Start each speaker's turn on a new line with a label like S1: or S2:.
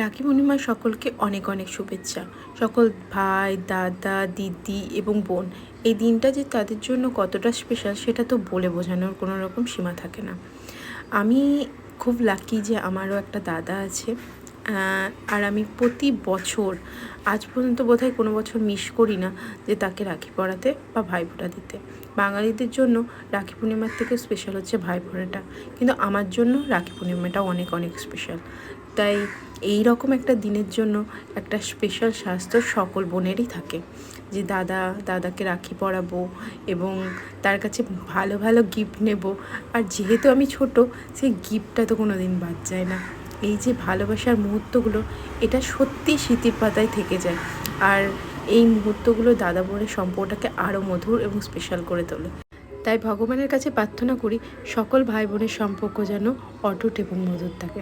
S1: রাখি পূর্ণিমার সকলকে অনেক অনেক শুভেচ্ছা। সকল ভাই, দাদা, দিদি এবং বোন, এই দিনটা যে তাদের জন্য কতটা স্পেশাল সেটা তো বলে বোঝানোর কোনো রকম সীমা থাকে না। আমি খুব লাকি যে আমারও একটা দাদা আছে। আর আমি প্রতি বছর আজ পর্যন্ত বোধহয় কোনো বছর মিস করি না যে তাকে রাখি পরাতে বা ভাইফোঁটা দিতে। বাঙালিদের জন্য রাখি পূর্ণিমার থেকেও স্পেশাল হচ্ছে ভাইফোঁটাটা, কিন্তু আমার জন্য রাখি পূর্ণিমাটাও অনেক অনেক স্পেশাল। তাই এই রকম একটা দিনের জন্য একটা স্পেশাল স্বাস্থ্য সকল বোনেরই থাকে, যে দাদাকে রাখি পরাবো এবং তার কাছে ভালো ভালো গিফট নেব। আর যেহেতু আমি ছোট, সেই গিফটটা তো কোনো দিন বাদ যায় না। এই যে ভালোবাসার মুহূর্তগুলো, এটা সত্যি স্মৃতির পাতায় থেকে যায়। আর এই মুহূর্তগুলো দাদা বোনের সম্পর্কটাকে আরও মধুর এবং স্পেশাল করে তোলে। তাই ভগবানের কাছে প্রার্থনা করি সকল ভাই বোনের সম্পর্ক যেন অটুট এবং মধুর থাকে।